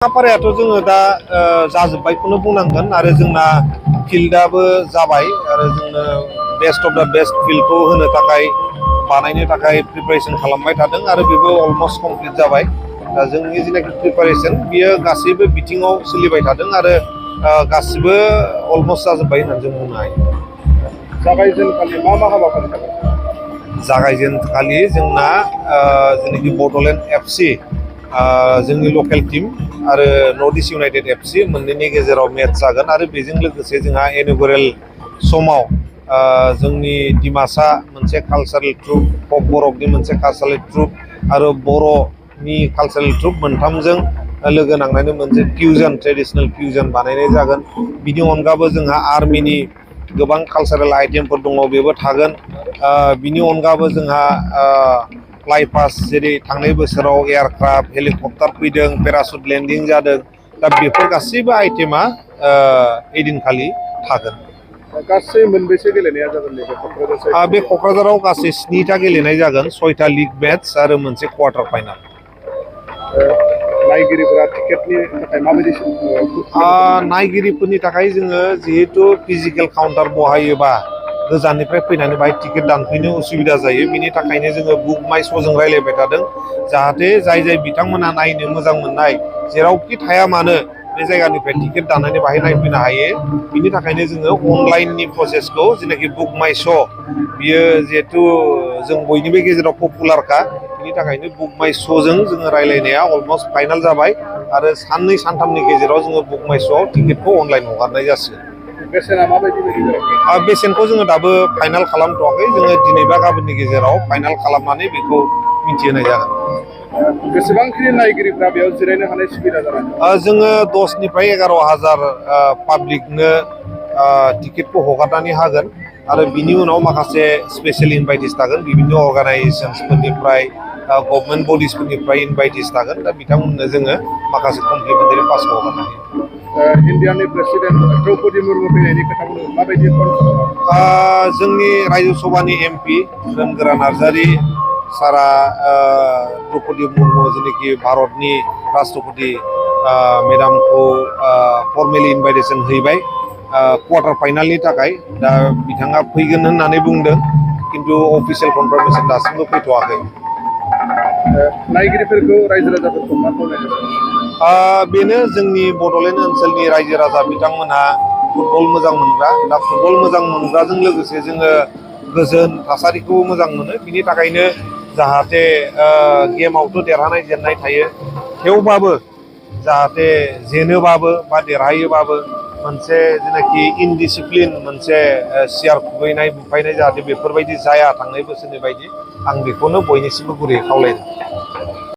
साफारायाथ' जोङो दा जाजोब्बायखौनो बुंनांगोन आरो जोंना फिल्डआबो जाबाय आरो जोंनो बेस्ट अफ दा बेस्ट फिल्डखौ होनो थाखाय बानायनो थाखाय प्रिपारेसन खालामबाय थादों आरो बेबो अलमस्ट कमप्लिट जाबाय। दा जोंनि जिनाखि प्रिपारेसन बियो गासैबो बिथिङाव सोलिबाय थादों आरो गासिबो अलमस्ट जाजोब्बाय होननानै जों बुंनो हायो। जागायजेनखालि मा मा हाबाफारि थागोन? जागायजेनखालि जोंना जेनाखि बड'लेण्ड FC जोंनि लकेल टीम आरो नर्थ इस्ट इउनाइटेड FC मोननैनि गेजेराव मेट्च जागोन आरो बेजों लोगोसे जोंहा इन'गुरेल समाव जोंनि डिमासा मोनसे कालचारेल ट्रुप, पक बरकनि मोनसे कालचारेल ट्रुप आरो बर'नि कालचारेल ट्रुप मोनथामजों लोगो नांनानै मोनसे फिउजन ट्रेडिसनेल फिउजन बानायनाय जागोन। बिनि अनगाबो जोंहा आर्मिनि गोबां कालचारेल आइटेमफोर दङ, बेबो थागोन। बिनि अनगाबो जोंहा फ्लाइ पास्ट जेरै थांनाय बोसोराव एयारक्राफ्ट हेलिकप्टार फैदों, पेरासुट लेन्डिं जादों, दा बेफोर गासैबो आइटेमा ओइदिनखालि थागोन। गासै मोनबेसे गेलेनाया जागोन नैबे क'क्राझार बे क'क्राझाराव गासै 7टा गेलेनाय जागोन, 6टा लिग मेट्च आरो मोनसे क्वार्टार फाइनाल। नायगिरिफोरा टिकेटनि थाखाय माबायदि नायगिरिफोरनि थाखाय जोङो जिहेथु फिजिकेल काउन्टार बहायोबा गोजाननिफ्राय फैनानै बाहाय टिकेट दानफैनो उसुबिदा जायो, बिनि थाखायनो जोङो बुक माइ श'जों रायज्लायबाय थादों जाहाथे जाय बिथांमोना नायनो मोजां मोननाय जेरावखि थाया मानो बे जायगानिफ्राय टिकेट दाननानै बाहाय नायफैनो हायो। बिनि थाखायनो जोङो अनलाइननि प्रसेसखौ जेनाखि बुक माइ श' बियो जिहेथु जों बयनिबो गेजेराव पपुलारखा, बिनि थाखायनो बुक माइ श'जों जोङो रायज्लायनाया अलमस्ट फाइनाल जाबाय आरो साननै सानथामनि गेजेराव जोङो बुक माइ श'आव टिकेटखौ अनलाइन हगारनाय जासिगोन। बेसेना माबायदि बायदि? बेसेनखौ जोङो दाबो फाइनाल खालामथ'वाखै, जोङो दिनै बा गाबोननि गेजेराव फाइनाल खालामनानै बेखौ मिथिहोनाय जागोन। बेसेबांखिनि नायगिरिफ्रा बेयाव जिरायनो हानाय सुबिदा जागोन? जोङो 10निफ्राय 11,000 पाब्लिकनो टिकेटखौ हगारनानै होगोन आरो बिनि उनाव माखासे स्पेसियेल इनभाइटिस थागोन, बिभिन्न अर्गानाइजेसन्सफोरनिफ्राय गभर्नमेन्ट बडिसफोरनिफ्राय इनभाइटिस थागोन। दा बिथांमोननो जोङो माखासे कमप्लिमेन्टारि पासखौ हगारनो हायो। इन्डियानि प्रेसिडेन्ट द्रौपदि मुर्मु फैनायनि खोथाखौ माबायदि? जोंनि रायजो सभानि MP दोनगोरा नार्जारि सारा द्रौपदि मुर्मु जेनाखि भारतनि राष्ट्रपति मेडामखौ फर्मेलि इनभाइटेसन हैबाय क्वार्टार फाइनालनि थाखाय। दा बिथाङा फैगोन होननानै बुंदों, खिन्थु अफिसियेल कनफार्मेसन दासिमबो फैथ'वाखै। नायगिरिफोरखौ रायजो राजाफोरखौ मा खावलायनो? बेनो जोंनि बड'लेण्ड ओनसोलनि रायजो राजा बिथांमोनहा फुटबल मोजां मोनग्रा, दा फुटबल मोजां मोनग्राजों लोगोसे जोङो गोजोन थासारिखौ मोजां मोनो। बिनि थाखायनो जाहाथे गेमावथ' देरहानाय जेननाय थायो, थेवबाबो जाहाथे जेनोबाबो बा देरहायोबाबो मोनसे जेनाखि इनडिसिप्लिन मोनसे सियार खुबैनाय बुफायनाय जाहाथे बेफोरबायदि जाया थांनाय बोसोरनि बायदि, आं बेखौनो बयनिसिमबो गुरैयै खावलायदों।